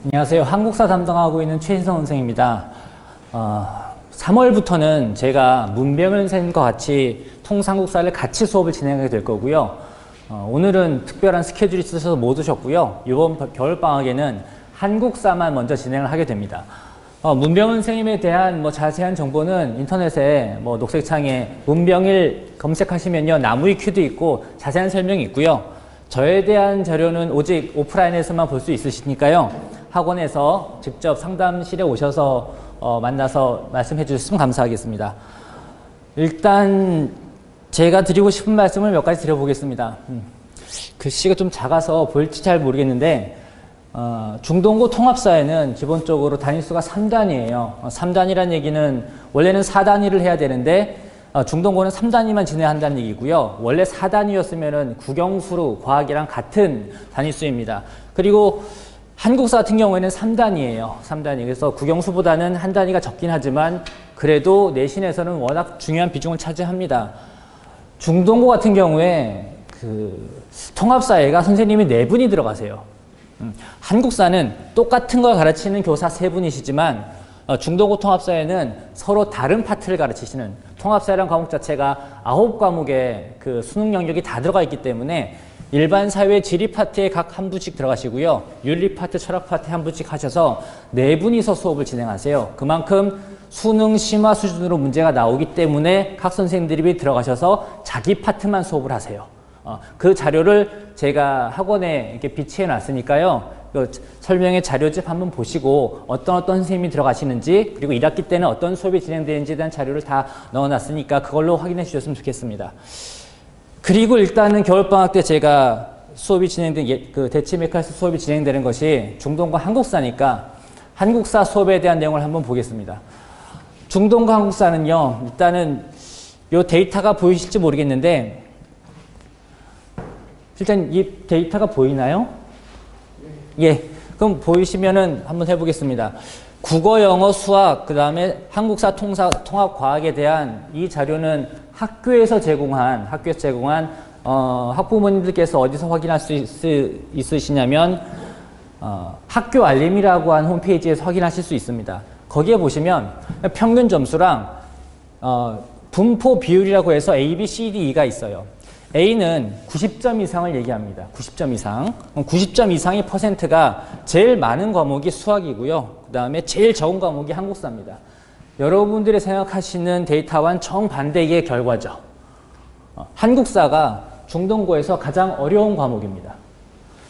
안녕하세요. 한국사 담당하고 있는 최인성 선생입니다. 3월부터는 제가 문병현 선생님과 같이 통상국사를 같이 수업을 진행하게 될 거고요. 오늘은 특별한 스케줄이 있어서 못 오셨고요. 이번 겨울방학에는 한국사만 먼저 진행을 하게 됩니다. 문병현 선생님에 대한 자세한 정보는 인터넷에 녹색창에 문병일 검색하시면요. 나무위 큐도 있고 자세한 설명이 있고요. 저에 대한 자료는 오직 오프라인에서만 볼 수 있으시니까요. 학원에서 직접 상담실에 오셔서 만나서 말씀해 주셨으면 감사하겠습니다. 일단 제가 드리고 싶은 말씀을 몇 가지 드려보겠습니다. 글씨가 좀 작아서 보일지 잘 모르겠는데 중동고 통합사에는 기본적으로 단위수가 3단위예요. 3단위란 얘기는 원래는 4단위를 해야 되는데 중동고는 3단위만 진행한다는 얘기고요. 원래 4단위였으면 국영수로 과학이랑 같은 단위수입니다. 그리고 한국사 같은 경우에는 3단위예요. 3단위. 그래서 국영수보다는 한 단위가 적긴 하지만 그래도 내신에서는 워낙 중요한 비중을 차지합니다. 중동고 같은 경우에 통합사회가 선생님이 4분이 들어가세요. 한국사는 똑같은 걸 가르치는 교사 3분이시지만 중동고 통합사회는 서로 다른 파트를 가르치시는 통합사회라는 과목 자체가 9과목의 그 수능 영역이 다 들어가 있기 때문에 일반 사회 지리 파트에 각 한 분씩 들어가시고요. 윤리 파트, 철학 파트에 한 분씩 하셔서 4분이서 수업을 진행하세요. 그만큼 수능 심화 수준으로 문제가 나오기 때문에 각 선생님들이 들어가셔서 자기 파트만 수업을 하세요. 그 자료를 제가 학원에 이렇게 비치해 놨으니까요. 설명의 자료집 한번 보시고 어떤 선생님이 들어가시는지 그리고 1학기 때는 어떤 수업이 진행되는지에 대한 자료를 다 넣어놨으니까 그걸로 확인해 주셨으면 좋겠습니다. 그리고 일단은 겨울방학 때 제가 수업이 진행된 대치 메카니스 수업이 진행되는 것이 중동과 한국사니까 한국사 수업에 대한 내용을 한번 보겠습니다. 중동과 한국사는요. 일단은 이 데이터가 보이실지 모르겠는데 일단 이 데이터가 보이나요? 예. 그럼 보이시면은 한번 해보겠습니다. 국어, 영어, 수학, 그 다음에 한국사 통합과학에 대한 이 자료는 학교에서 제공한 학부모님들께서 어디서 확인할 수 있으시냐면 학교 알림이라고 한 홈페이지에서 확인하실 수 있습니다. 거기에 보시면 평균 점수랑 분포 비율이라고 해서 A, B, C, D, E가 있어요. A는 90점 이상을 얘기합니다. 90점 이상. 90점 이상의 퍼센트가 제일 많은 과목이 수학이고요. 그 다음에 제일 적은 과목이 한국사입니다. 여러분들이 생각하시는 데이터와는 정반대의 결과죠. 한국사가 중동고에서 가장 어려운 과목입니다.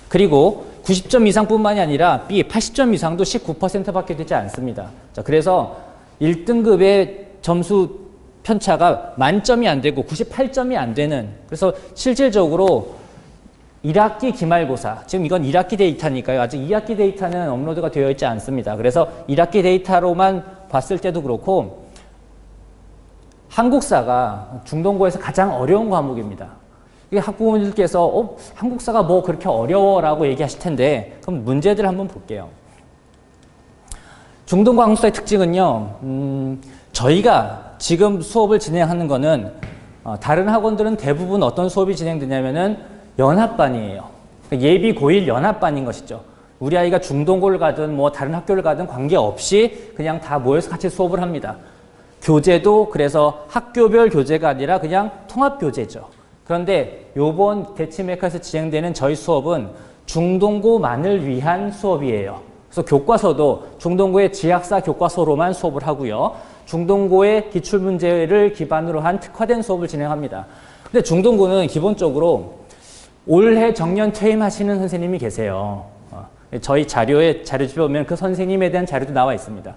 그리고 90점 이상뿐만이 아니라 B 80점 이상도 19%밖에 되지 않습니다. 자, 그래서 1등급의 점수 편차가 만점이 안 되고 98점이 안 되는, 그래서 실질적으로 1학기 기말고사, 지금 이건 1학기 데이터니까요. 아직 2학기 데이터는 업로드가 되어 있지 않습니다. 그래서 1학기 데이터로만 봤을 때도 그렇고 한국사가 중동고에서 가장 어려운 과목입니다. 이게 학부모님들께서 한국사가 뭐 그렇게 어려워라고 얘기하실 텐데 그럼 문제들 한번 볼게요. 중동고 한국사의 특징은요. 저희가 지금 수업을 진행하는 거는 다른 학원들은 대부분 어떤 수업이 진행되냐면은 연합반이에요. 예비 고1 연합반인 것이죠. 우리 아이가 중동고를 가든 다른 학교를 가든 관계없이 그냥 다 모여서 같이 수업을 합니다. 교재도 그래서 학교별 교재가 아니라 그냥 통합교재죠. 그런데 요번 대치메카에서 진행되는 저희 수업은 중동고만을 위한 수업이에요. 그래서 교과서도 중동고의 지학사 교과서로만 수업을 하고요. 중동고의 기출문제를 기반으로 한 특화된 수업을 진행합니다. 근데 중동고는 기본적으로 올해 정년 퇴임하시는 선생님이 계세요. 저희 자료집에 보면 그 선생님에 대한 자료도 나와 있습니다.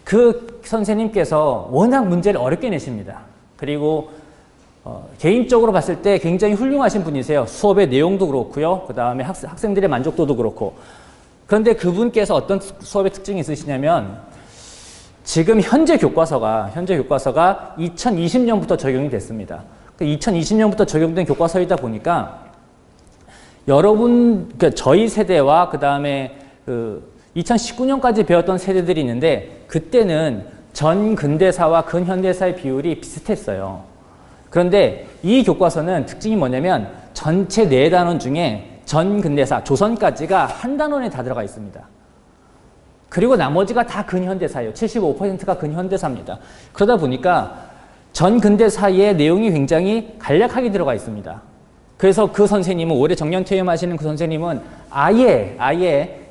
그 선생님께서 워낙 문제를 어렵게 내십니다. 그리고 개인적으로 봤을 때 굉장히 훌륭하신 분이세요. 수업의 내용도 그렇고요. 그 다음에 학생들의 만족도도 그렇고. 그런데 그분께서 어떤 수업의 특징이 있으시냐면 지금 현재 교과서가 2020년부터 적용이 됐습니다. 2020년부터 적용된 교과서이다 보니까 저희 세대와 그 다음에 2019년까지 배웠던 세대들이 있는데 그때는 전근대사와 근현대사의 비율이 비슷했어요. 그런데 이 교과서는 특징이 뭐냐면 전체 4단원 중에 전근대사, 조선까지가 한 단원에 다 들어가 있습니다. 그리고 나머지가 다 근현대사예요. 75%가 근현대사입니다. 그러다 보니까 전 근대사의 내용이 굉장히 간략하게 들어가 있습니다. 그래서 그 선생님은 올해 정년퇴임하시는 그 선생님은 아예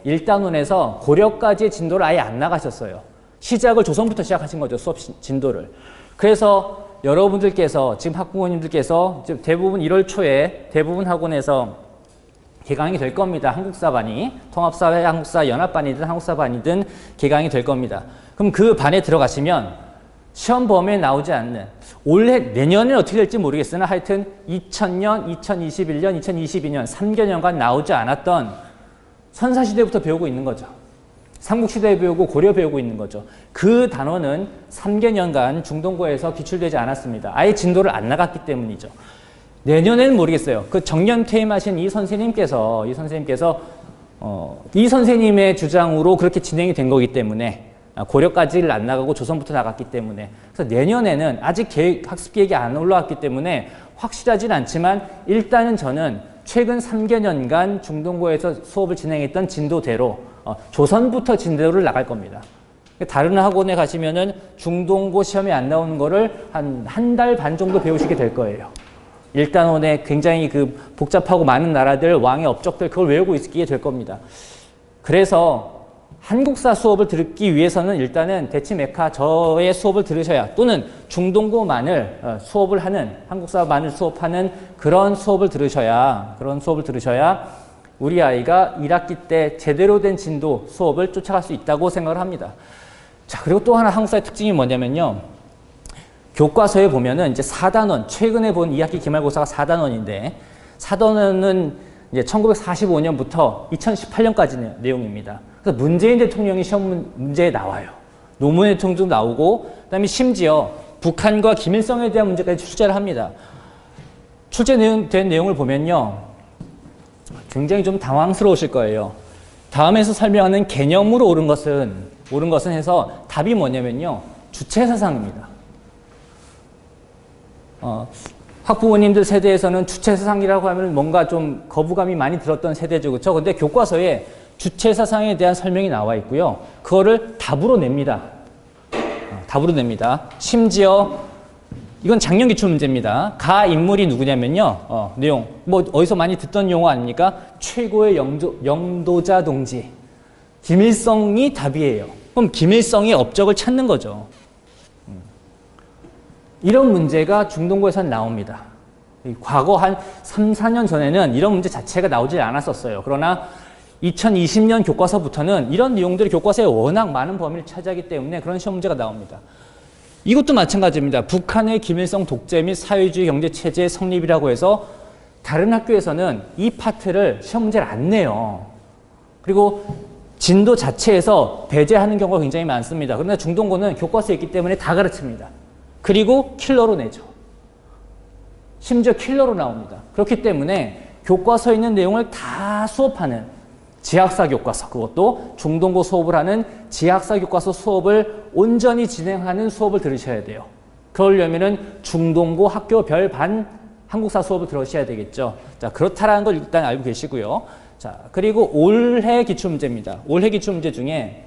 1단원에서 고려까지의 진도를 아예 안 나가셨어요. 시작을 조선부터 시작하신 거죠. 수업 진도를. 그래서 여러분들께서 지금 학부모님들께서 대부분 1월 초에 대부분 학원에서 개강이 될 겁니다. 한국사반이 통합사회 한국사 연합반이든 한국사반이든 개강이 될 겁니다. 그럼 그 반에 들어가시면 시험 범위에 나오지 않는 올해 내년은 어떻게 될지 모르겠으나 하여튼 2000년, 2021년, 2022년 3개년간 나오지 않았던 선사시대부터 배우고 있는 거죠. 삼국시대 배우고 고려 배우고 있는 거죠. 그 단원은 3개년간 중동고에서 기출되지 않았습니다. 아예 진도를 안 나갔기 때문이죠. 내년에는 모르겠어요. 그 정년 퇴임하신 이 선생님께서 이 선생님의 주장으로 그렇게 진행이 된 거기 때문에 고려까지를 안 나가고 조선부터 나갔기 때문에 그래서 내년에는 아직 학습 계획이 안 올라왔기 때문에 확실하진 않지만 일단은 저는 최근 3개년간 중동고에서 수업을 진행했던 진도대로 조선부터 진도를 나갈 겁니다. 다른 학원에 가시면은 중동고 시험에 안 나오는 거를 한 달 반 정도 배우시게 될 거예요. 1단원에 굉장히 그 복잡하고 많은 나라들, 왕의 업적들 그걸 외우고 있게 될 겁니다. 그래서 한국사 수업을 듣기 위해서는 일단은 대치메카 저의 수업을 들으셔야 또는 중동고만을 수업을 하는 한국사만을 수업하는 그런 수업을 들으셔야 우리 아이가 1학기 때 제대로 된 진도 수업을 쫓아갈 수 있다고 생각을 합니다. 자, 그리고 또 하나 한국사의 특징이 뭐냐면요. 교과서에 보면은 이제 4단원, 최근에 본 2학기 기말고사가 4단원인데 4단원은 이제 1945년부터 2018년까지 내용입니다. 그래서 문재인 대통령이 시험 문제에 나와요. 노무현 대통령도 나오고 그다음에 심지어 북한과 김일성에 대한 문제까지 출제를 합니다. 출제된 내용을 보면요. 굉장히 좀 당황스러우실 거예요. 다음에서 설명하는 개념으로 옳은 것은 해서 답이 뭐냐면요. 주체사상입니다. 학부모님들 세대에서는 주체사상이라고 하면 뭔가 좀 거부감이 많이 들었던 세대죠. 그렇죠? 근데 교과서에 주체사상에 대한 설명이 나와 있고요. 그거를 답으로 냅니다. 심지어 이건 작년 기출 문제입니다. 가 인물이 누구냐면요. 내용 뭐 어디서 많이 듣던 용어 아닙니까? 최고의 영도자 동지 김일성이 답이에요. 그럼 김일성의 업적을 찾는 거죠. 이런 문제가 중동고에서는 나옵니다. 과거 한 3, 4년 전에는 이런 문제 자체가 나오지 않았었어요. 그러나 2020년 교과서부터는 이런 내용들이 교과서에 워낙 많은 범위를 차지하기 때문에 그런 시험 문제가 나옵니다. 이것도 마찬가지입니다. 북한의 김일성 독재 및 사회주의 경제체제의 성립이라고 해서 다른 학교에서는 이 파트를 시험 문제를 안 내요. 그리고 진도 자체에서 배제하는 경우가 굉장히 많습니다. 그러나 중동고는 교과서에 있기 때문에 다 가르칩니다. 그리고 킬러로 내죠. 심지어 킬러로 나옵니다. 그렇기 때문에 교과서에 있는 내용을 다 수업하는 지학사 교과서, 그것도 중동고 수업을 하는 지학사 교과서 수업을 온전히 진행하는 수업을 들으셔야 돼요. 그러려면은 중동고 학교별 반 한국사 수업을 들으셔야 되겠죠. 자, 그렇다라는 걸 일단 알고 계시고요. 자, 그리고 올해 기출문제입니다. 올해 기출문제 중에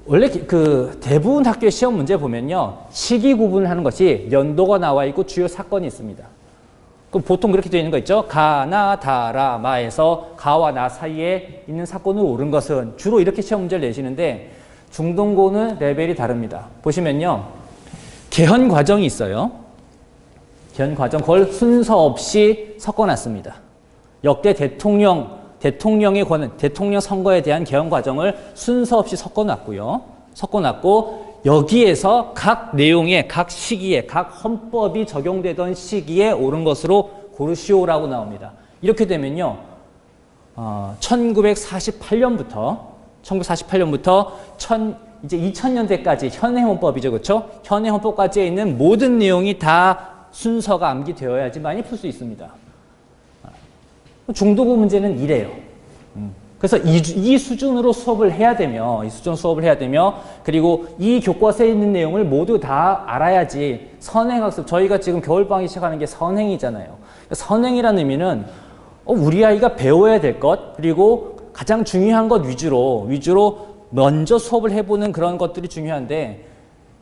원래 그 대부분 학교의 시험 문제 보면요. 시기 구분을 하는 것이 연도가 나와 있고 주요 사건이 있습니다. 그럼 보통 그렇게 되어 있는 거 있죠. 가나 다라 마에서 가와 나 사이에 있는 사건으로 옳은 것은 주로 이렇게 시험 문제를 내시는데 중동고는 레벨이 다릅니다. 보시면요. 개헌 과정이 있어요. 개헌 과정 그걸 순서 없이 섞어놨습니다. 역대 대통령의 권한, 대통령 선거에 대한 개헌 과정을 순서 없이 섞어놨고 여기에서 각 내용에, 각 시기에, 각 헌법이 적용되던 시기에 옳은 것으로 고르시오라고 나옵니다. 이렇게 되면요, 1948년부터 이제 2000년대까지 현행 헌법이죠, 그렇죠? 현행 헌법까지에 있는 모든 내용이 다 순서가 암기되어야지만이 풀 수 있습니다. 중도고 문제는 이래요. 그래서 이 수준으로 수업을 해야 되며, 그리고 이 교과서에 있는 내용을 모두 다 알아야지 선행학습, 저희가 지금 겨울방학이 시작하는 게 선행이잖아요. 선행이라는 의미는 우리 아이가 배워야 될 것, 그리고 가장 중요한 것 위주로 먼저 수업을 해보는 그런 것들이 중요한데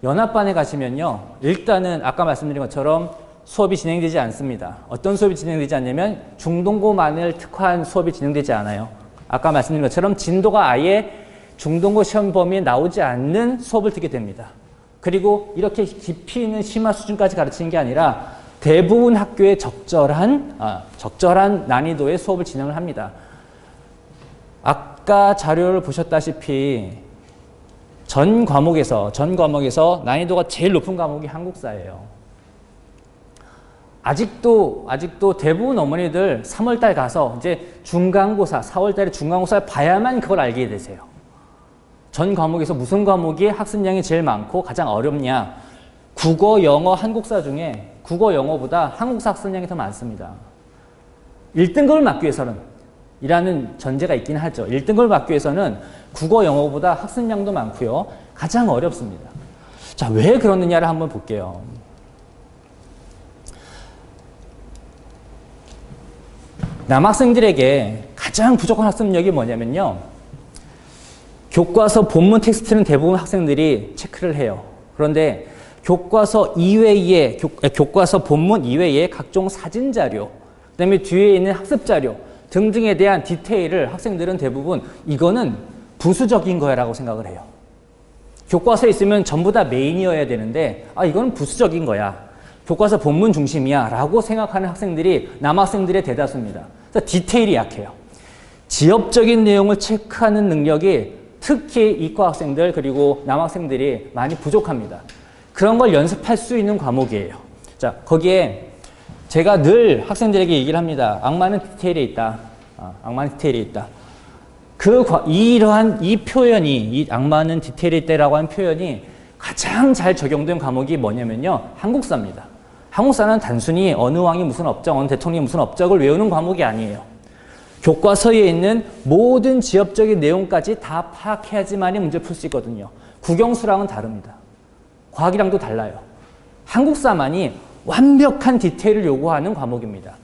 연합반에 가시면요. 일단은 아까 말씀드린 것처럼 수업이 진행되지 않습니다. 어떤 수업이 진행되지 않냐면 중동고만을 특화한 수업이 진행되지 않아요. 아까 말씀드린 것처럼 진도가 아예 중동고 시험 범위에 나오지 않는 수업을 듣게 됩니다. 그리고 이렇게 깊이 있는 심화 수준까지 가르치는 게 아니라 대부분 학교에 적절한 난이도의 수업을 진행을 합니다. 아까 자료를 보셨다시피 전 과목에서 난이도가 제일 높은 과목이 한국사예요. 아직도 대부분 어머니들 3월달 가서 이제 중간고사, 4월달에 중간고사를 봐야만 그걸 알게 되세요. 전 과목에서 무슨 과목이 학습량이 제일 많고 가장 어렵냐? 국어, 영어, 한국사 중에 국어, 영어보다 한국사 학습량이 더 많습니다. 1등급을 맞기 위해서는 이라는 전제가 있긴 하죠. 1등급을 맞기 위해서는 국어, 영어보다 학습량도 많고요. 가장 어렵습니다. 자, 왜 그러느냐를 한번 볼게요. 남학생들에게 가장 부족한 학습력이 뭐냐면요. 교과서 본문 텍스트는 대부분 학생들이 체크를 해요. 그런데 교과서 이외에, 교과서 본문 이외에 각종 사진 자료, 그 다음에 뒤에 있는 학습 자료 등등에 대한 디테일을 학생들은 대부분 이거는 부수적인 거야 라고 생각을 해요. 교과서에 있으면 전부 다 메인이어야 되는데 이거는 부수적인 거야. 교과서 본문 중심이야 라고 생각하는 학생들이 남학생들의 대다수입니다. 그래서 디테일이 약해요. 지엽적인 내용을 체크하는 능력이 특히 이과 학생들 그리고 남학생들이 많이 부족합니다. 그런 걸 연습할 수 있는 과목이에요. 자, 거기에 제가 늘 학생들에게 얘기를 합니다. 악마는 디테일에 있다. 악마는 디테일에 있다. 이 표현이, 이 악마는 디테일에 있다라고 하는 표현이 가장 잘 적용된 과목이 뭐냐면요. 한국사입니다. 한국사는 단순히 어느 왕이 무슨 업적, 어느 대통령이 무슨 업적을 외우는 과목이 아니에요. 교과서에 있는 모든 지엽적인 내용까지 다 파악해야지만이 문제 풀 수 있거든요. 국영수랑은 다릅니다. 과학이랑도 달라요. 한국사만이 완벽한 디테일을 요구하는 과목입니다.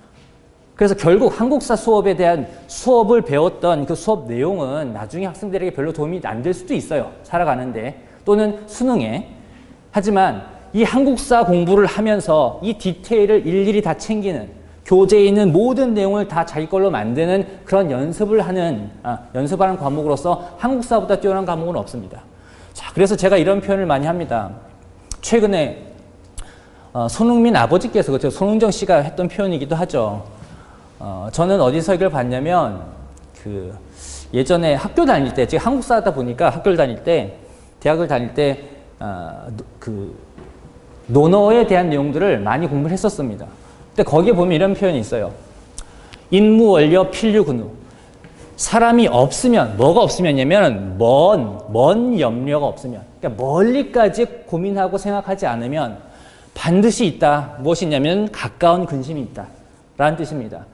그래서 결국 한국사 수업에 대한 수업을 배웠던 그 수업 내용은 나중에 학생들에게 별로 도움이 안 될 수도 있어요. 살아가는데 또는 수능에. 하지만 이 한국사 공부를 하면서 이 디테일을 일일이 다 챙기는 교재에 있는 모든 내용을 다 자기 걸로 만드는 그런 연습하는 과목으로서 한국사보다 뛰어난 과목은 없습니다. 자, 그래서 제가 이런 표현을 많이 합니다. 최근에 손흥민 아버지께서, 그렇죠. 손흥정 씨가 했던 표현이기도 하죠. 저는 어디서 이걸 봤냐면 예전에 학교 다닐 때, 제가 한국사다 보니까 학교를 다닐 때, 대학을 다닐 때 논어에 대한 내용들을 많이 공부를 했었습니다. 근데 거기에 보면 이런 표현이 있어요. 인무원료 필류근우. 사람이 없으면, 뭐가 없으면이냐면 먼 염려가 없으면, 그러니까 멀리까지 고민하고 생각하지 않으면 반드시 있다. 무엇이 있냐면 가까운 근심이 있다 라는 뜻입니다.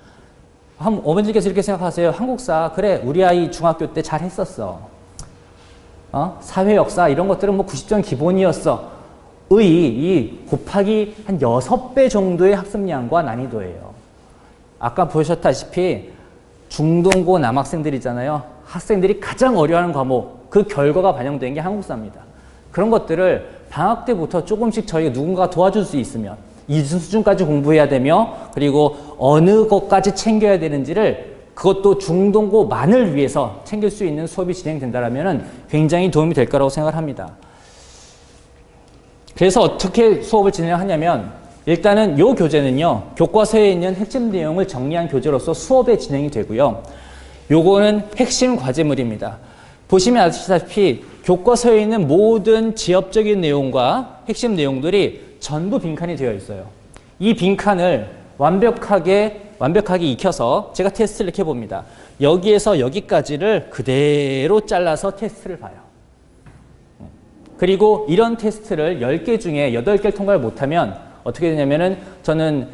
어머니께서 이렇게 생각하세요. 한국사, 그래 우리 아이 중학교 때 잘 했었어. 사회 역사 이런 것들은 뭐 90점 기본이었어. 이 곱하기 한 6배 정도의 학습량과 난이도예요. 아까 보셨다시피 중동고 남학생들이잖아요. 학생들이 가장 어려워하는 과목, 그 결과가 반영된 게 한국사입니다. 그런 것들을 방학 때부터 조금씩 저희가 누군가 도와줄 수 있으면 이 수준까지 공부해야 되며 그리고 어느 것까지 챙겨야 되는지를 그것도 중동고만을 위해서 챙길 수 있는 수업이 진행된다면 굉장히 도움이 될 거라고 생각을 합니다. 그래서 어떻게 수업을 진행하냐면 일단은 이 교재는요. 교과서에 있는 핵심 내용을 정리한 교재로서 수업에 진행이 되고요. 요거는 핵심 과제물입니다. 보시면 아시다시피 교과서에 있는 모든 지엽적인 내용과 핵심 내용들이 전부 빈칸이 되어 있어요. 이 빈칸을 완벽하게 익혀서 제가 테스트를 이렇게 봅니다. 여기에서 여기까지를 그대로 잘라서 테스트를 봐요. 그리고 이런 테스트를 10개 중에 8개를 통과를 못하면 어떻게 되냐면은 저는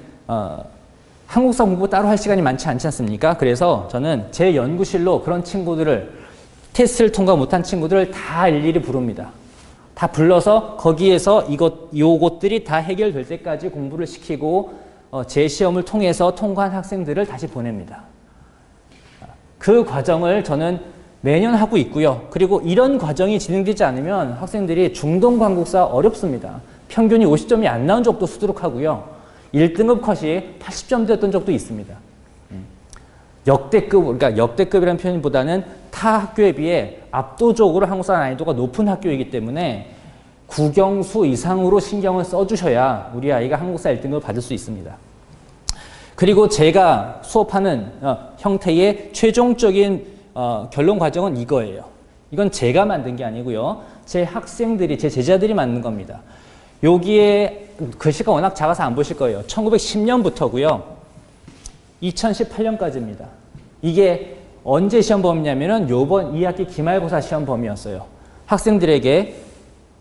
한국사 공부 따로 할 시간이 많지 않지 않습니까? 그래서 저는 제 연구실로 그런 친구들을 테스트를 통과 못한 친구들을 다 일일이 부릅니다. 다 불러서 거기에서 요것들이 다 해결될 때까지 공부를 시키고 제 시험을 통해서 통과한 학생들을 다시 보냅니다. 그 과정을 저는 매년 하고 있고요. 그리고 이런 과정이 진행되지 않으면 학생들이 중동고 한국사 어렵습니다. 평균이 50점이 안 나온 적도 수두룩하고요. 1등급 컷이 80점대였던 적도 있습니다. 역대급, 그러니까 역대급이라는 표현보다는 타 학교에 비해 압도적으로 한국사 난이도가 높은 학교이기 때문에 국영수 이상으로 신경을 써주셔야 우리 아이가 한국사 1등급을 받을 수 있습니다. 그리고 제가 수업하는 형태의 최종적인 결론 과정은 이거예요. 이건 제가 만든 게 아니고요. 제 학생들이, 제 제자들이 만든 겁니다. 여기에 글씨가 워낙 작아서 안 보실 거예요. 1910년부터고요. 2018년까지입니다. 이게 언제 시험 범위냐면은 요번 2학기 기말고사 시험 범위였어요. 학생들에게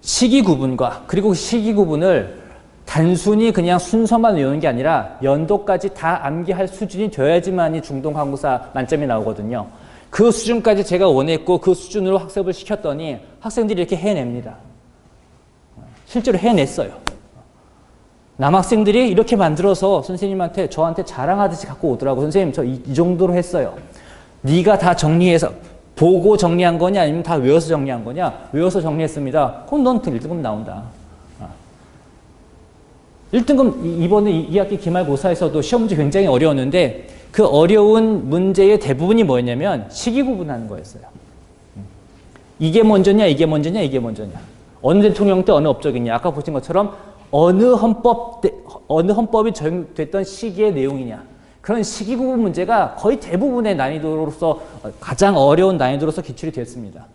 시기 구분과 그리고 시기 구분을 단순히 그냥 순서만 외우는 게 아니라 연도까지 다 암기할 수준이 되어야지만이 중동 한국사 만점이 나오거든요. 그 수준까지 제가 원했고 그 수준으로 학습을 시켰더니 학생들이 이렇게 해냅니다. 실제로 해냈어요. 남학생들이 이렇게 만들어서 선생님한테 저한테 자랑하듯이 갖고 오더라고. 선생님 저 이 정도로 했어요. 네가 다 정리해서 보고 정리한 거냐 아니면 다 외워서 정리한 거냐? 외워서 정리했습니다. 그럼 넌 1등급 나온다. 1등급 이번에 2학기 기말고사에서도 시험 문제 굉장히 어려웠는데 그 어려운 문제의 대부분이 뭐였냐면 시기 구분하는 거였어요. 이게 먼저냐 이게 먼저냐 이게 먼저냐. 어느 대통령 때 어느 업적이냐. 아까 보신 것처럼 어느 헌법이 적용됐던 시기의 내용이냐. 그런 시기 구분 문제가 거의 대부분의 난이도로서 가장 어려운 난이도로서 기출이 됐습니다.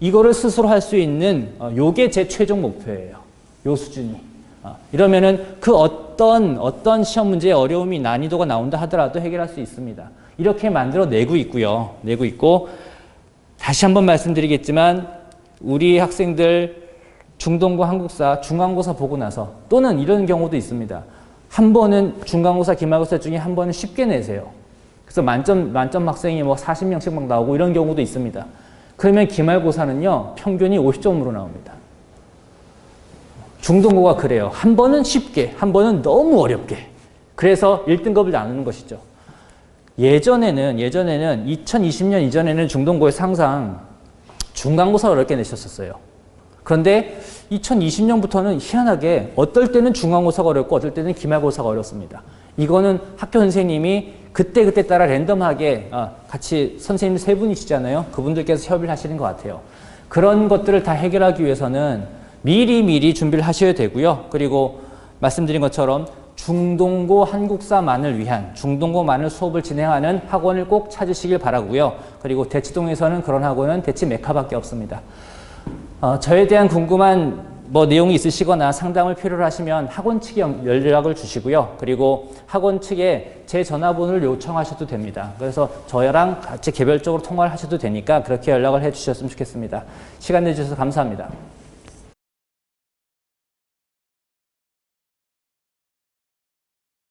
이거를 스스로 할 수 있는 요게 제 최종 목표예요. 요 수준이. 이러면은 그 어떤 시험 문제의 어려움이 난이도가 나온다 하더라도 해결할 수 있습니다. 이렇게 만들어 내고 있고요. 내고 있고 다시 한번 말씀드리겠지만 우리 학생들 중동고 한국사 중간고사 보고 나서 또는 이런 경우도 있습니다. 한 번은 중간고사 기말고사 중에 한 번은 쉽게 내세요. 그래서 만점 학생이 뭐 40명씩 막 나오고 이런 경우도 있습니다. 그러면 기말고사는요 평균이 50점으로 나옵니다. 중동고가 그래요. 한 번은 쉽게, 한 번은 너무 어렵게. 그래서 1등급을 나누는 것이죠. 예전에는 2020년 이전에는 중동고에서 항상 중간고사를 어렵게 내셨었어요. 그런데 2020년부터는 희한하게 어떨 때는 중간고사가 어렵고 어떨 때는 기말고사가 어렵습니다. 이거는 학교 선생님이 그때 따라 랜덤하게 같이 선생님 세 분이시잖아요. 그분들께서 협의를 하시는 것 같아요. 그런 것들을 다 해결하기 위해서는 미리 준비를 하셔야 되고요. 그리고 말씀드린 것처럼 중동고 한국사만을 위한 중동고만을 수업을 진행하는 학원을 꼭 찾으시길 바라고요. 그리고 대치동에서는 그런 학원은 대치 메카밖에 없습니다. 저에 대한 궁금한 내용이 있으시거나 상담을 필요로 하시면 학원 측에 연락을 주시고요. 그리고 학원 측에 제 전화번호를 요청하셔도 됩니다. 그래서 저랑 같이 개별적으로 통화를 하셔도 되니까 그렇게 연락을 해 주셨으면 좋겠습니다. 시간 내주셔서 감사합니다.